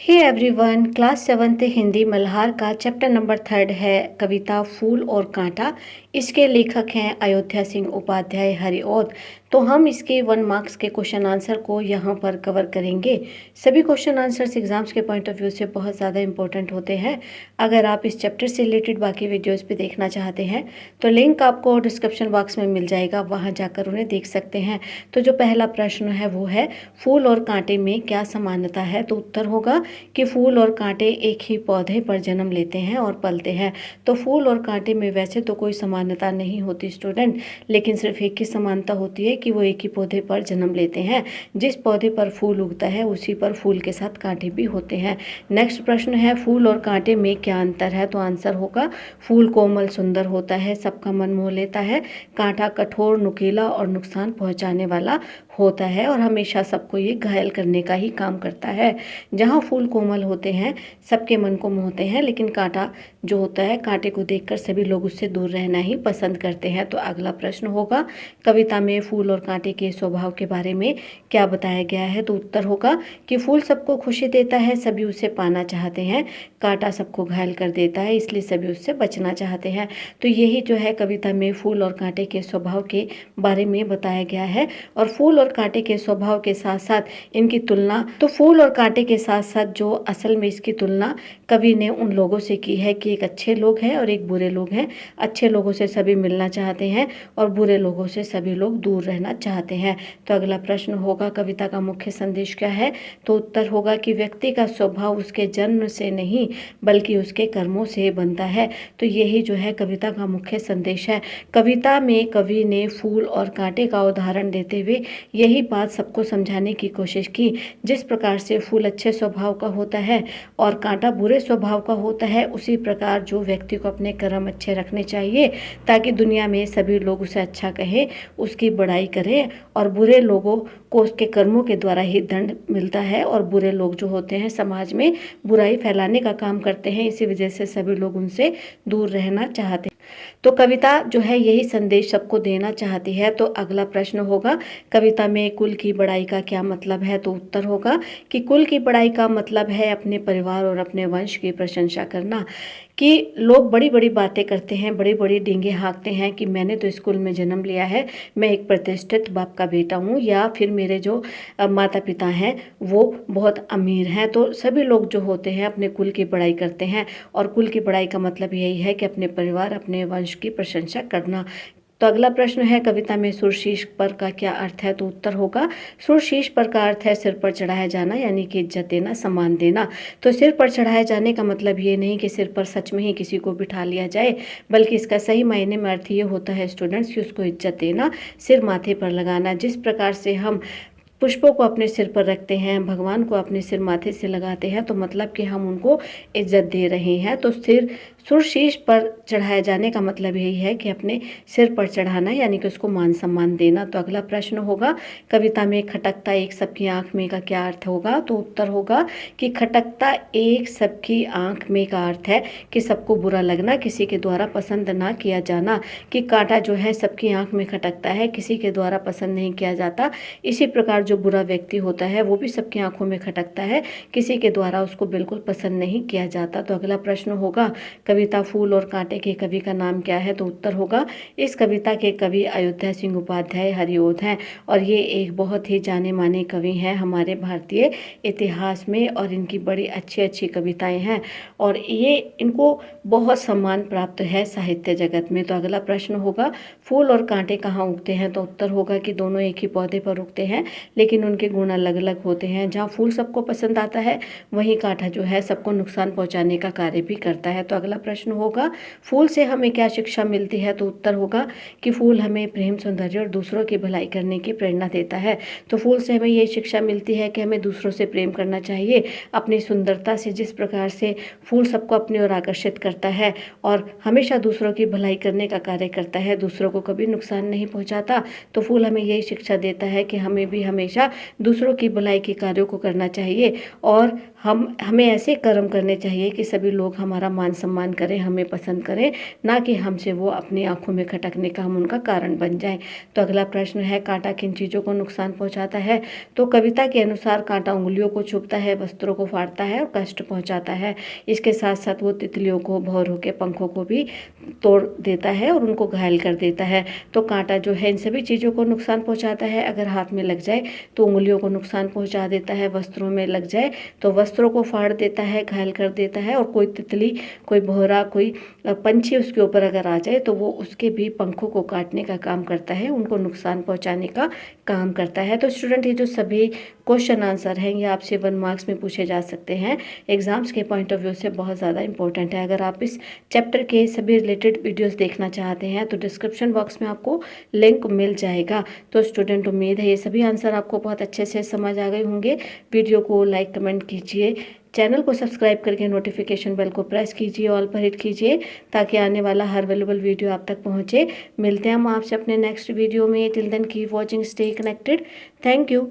हे everyone, class 7th Hindi Malhar का chapter number 3 है कविता फूल और कांटा। इसके लेखक हैं अयोध्या सिंह उपाध्याय हरिऔध। तो हम इसके 1 मार्क्स के क्वेश्चन आंसर को यहाँ पर कवर करेंगे। सभी क्वेश्चन आंसर्स एग्जाम्स के पॉइंट ऑफ व्यू से बहुत ज़्यादा इंपॉर्टेंट होते हैं। अगर आप इस चैप्टर से रिलेटेड बाकी वीडियोज़ भी देखना चाहते हैं तो लिंक आपको डिस्क्रिप्शन बॉक्स में मिल जाएगा, वहाँ जाकर उन्हें देख सकते हैं। तो जो पहला प्रश्न है वो है फूल और कांटे में क्या समानता है। तो उत्तर होगा कि फूल और कांटे एक ही पौधे पर जन्म लेते हैं और पलते हैं। तो फूल और कांटे में वैसे तो कोई समानता नहीं होती स्टूडेंट, लेकिन सिर्फ एक ही समानता होती है कि वो एक ही पौधे पर जन्म लेते हैं। जिस पौधे पर फूल उगता है उसी पर फूल के साथ कांटे भी होते हैं। नेक्स्ट प्रश्न है फूल और कांटे में क्या अंतर है। तो आंसर होगा फूल कोमल सुंदर होता है, सबका मन मोह लेता है। कांटा कठोर, नुकीला और नुकसान पहुंचाने वाला होता है और हमेशा सबको ये घायल करने का ही काम करता है। जहाँ फूल कोमल होते हैं सबके मन को मोहते हैं, लेकिन कांटा जो होता है, कांटे को देखकर सभी लोग उससे दूर रहना ही पसंद करते हैं। तो अगला प्रश्न होगा कविता में फूल और कांटे के स्वभाव के बारे में क्या बताया गया है। तो उत्तर होगा कि फूल सबको खुशी देता है, सभी उसे पाना चाहते हैं। कांटा सबको घायल कर देता है, इसलिए सभी उससे बचना चाहते हैं। तो यही जो है कविता में फूल और कांटे के स्वभाव के बारे में बताया गया है। और फूल और कांटे के स्वभाव के साथ साथ इनकी तुलना, तो फूल और कांटे के साथ साथ जो असल में इसकी तुलना कवि ने उन लोगों से की है कि एक अच्छे लोग हैं और एक बुरे लोग हैं। अच्छे लोगों से सभी मिलना चाहते हैं और बुरे लोगों से सभी लोग दूर रहना चाहते हैं। तो अगला प्रश्न होगा कविता का मुख्य संदेश क्या है। तो उत्तर होगा कि व्यक्ति का स्वभाव उसके जन्म से नहीं बल्कि उसके कर्मों से बनता है। तो यही जो है कविता का मुख्य संदेश है। कविता में कवि ने फूल और कांटे का उदाहरण देते हुए यही बात सबको समझाने की कोशिश की। जिस प्रकार से फूल अच्छे स्वभाव का होता है और कांटा बुरे स्वभाव का होता है, उसी प्रकार जो व्यक्ति को अपने कर्म अच्छे रखने चाहिए ताकि दुनिया में सभी लोग उसे अच्छा कहें, उसकी बड़ाई करें। और बुरे लोगों को उसके कर्मों के द्वारा ही दंड मिलता है और बुरे लोग जो होते हैं समाज में बुराई फैलाने का काम करते हैं, इसी वजह से सभी लोग उनसे दूर रहना चाहते हैं। तो कविता जो है यही संदेश सबको देना चाहती है। तो अगला प्रश्न होगा कविता में कुल की बड़ाई का क्या मतलब है। तो उत्तर होगा कि कुल की बड़ाई का मतलब है अपने परिवार और अपने वंश की प्रशंसा करना। कि लोग बड़ी बड़ी बातें करते हैं, बड़ी बड़ी डींगे हाँकते हैं कि मैंने तो स्कूल में जन्म लिया है, मैं एक प्रतिष्ठित बाप का बेटा हूँ, या फिर मेरे जो माता पिता हैं वो बहुत अमीर हैं। तो सभी लोग जो होते हैं अपने कुल की बड़ाई करते हैं और कुल की बड़ाई का मतलब यही है कि अपने परिवार, अपने वंश की प्रशंसा करना। तो अगला प्रश्न है कविता में सुरशीर्ष पर का क्या अर्थ है। तो उत्तर होगा सुरशीर्ष पर का अर्थ है सिर पर चढ़ाया जाना, यानी कि इज्जत देना, सम्मान देना। तो सिर पर चढ़ाए जाने का मतलब ये नहीं कि सिर पर सच में ही किसी को बिठा लिया जाए, बल्कि इसका सही मायने में अर्थ ये होता है स्टूडेंट्स कि उसको इज्जत देना, सिर माथे पर लगाना। जिस प्रकार से हम पुष्पों को अपने सिर पर रखते हैं, भगवान को अपने सिर माथे से लगाते हैं, तो मतलब कि हम उनको इज्जत दे रहे हैं। तो सुरशीर्ष पर चढ़ाए जाने का मतलब यही है कि अपने सिर पर चढ़ाना, यानी कि उसको मान सम्मान देना। तो अगला प्रश्न होगा कविता में खटकता एक सबकी आंख में का क्या अर्थ होगा। तो उत्तर होगा कि खटकता एक सबकी आंख में का अर्थ है कि सबको बुरा लगना, किसी के द्वारा पसंद ना किया जाना। कि कांटा जो है सबकी आंख में खटकता है, किसी के द्वारा पसंद नहीं किया जाता। इसी प्रकार जो बुरा व्यक्ति होता है वो भी सबकी आंखों में खटकता है, किसी के द्वारा उसको बिल्कुल पसंद नहीं किया जाता। तो अगला प्रश्न होगा कविता फूल और कांटे के कवि का नाम क्या है। तो उत्तर होगा इस कविता के कवि अयोध्या सिंह उपाध्याय हरिऔध हैं और ये एक बहुत ही जाने माने कवि हैं हमारे भारतीय इतिहास में, और इनकी बड़ी अच्छी अच्छी कविताएं हैं और ये इनको बहुत सम्मान प्राप्त है साहित्य जगत में। तो अगला प्रश्न होगा फूल और कांटे कहाँ उगते हैं। तो उत्तर होगा कि दोनों एक ही पौधे पर उगते हैं, लेकिन उनके गुण अलग अलग होते हैं। जहाँ फूल सबको पसंद आता है वहीं कांटा जो है सबको नुकसान पहुंचाने का कार्य भी करता है। तो अगला प्रश्न होगा फूल से हमें क्या शिक्षा मिलती है। तो उत्तर होगा कि फूल हमें प्रेम, सौंदर्य और दूसरों की भलाई करने की प्रेरणा देता है। तो फूल से हमें ये शिक्षा मिलती है कि हमें दूसरों से प्रेम करना चाहिए अपनी सुंदरता से। जिस प्रकार से फूल सबको अपनी ओर आकर्षित करता है और हमेशा दूसरों की भलाई करने का कार्य करता है, दूसरों को कभी नुकसान नहीं पहुंचाता, तो फूल हमें यही शिक्षा देता है कि हमें भी हमेशा दूसरों की भलाई के कार्यों को करना चाहिए और हमें ऐसे कर्म करने चाहिए कि सभी लोग हमारा मान सम्मान नुकसान करें, हमें पसंद करें, ना कि हमसे वो अपनी आँखों में खटकने का हम उनका कारण बन जाएँ। तो अगला प्रश्न है, काँटा किन चीज़ों को नुकसान पहुँचाता है? तो कविता के अनुसार काँटा उँगलियों को चुभता है, वस्त्रों को फाड़ता है और कष्ट पहुँचाता है। इसके साथ साथ वो तितलियों को, भँवरों के पंखों को भी तोड़ देता है और उनको घायल कर देता है। तो काँटा जो है इन सभी चीज़ों को नुकसान पहुँचाता है। अगर हाथ में लग जाए तो उंगलियों को नुकसान पहुँचा देता है, वस्त्रों में लग जाए तो वस्त्रों को फाड़ देता है, घायल कर देता है, और कोई तितली, कोई भँवरा, कोई पंछी उसके ऊपर अगर आ जाए तो वो उसके भी पंखों को काटने का काम करता है, उनको नुकसान पहुँचाने का काम करता है। तो स्टूडेंट, ये जो सभी क्वेश्चन आंसर हैं ये आपसे 1 मार्क्स में पूछे जा सकते हैं। एग्जाम्स के पॉइंट ऑफ व्यू से बहुत ज़्यादा इंपॉर्टेंट है। अगर आप इस चैप्टर के सभी रिलेटेड वीडियोस देखना चाहते हैं तो डिस्क्रिप्शन बॉक्स में आपको लिंक मिल जाएगा। तो स्टूडेंट, उम्मीद है ये सभी आंसर आपको बहुत अच्छे से समझ आ गए होंगे। वीडियो को लाइक कमेंट कीजिए, चैनल को सब्सक्राइब करके नोटिफिकेशन बेल को प्रेस कीजिए, ऑल पर हिट कीजिए, ताकि आने वाला हर अवेलेबल वीडियो आप तक पहुंचे। मिलते हैं हम आपसे अपने नेक्स्ट वीडियो में। Till then keep watching, stay connected. Thank you.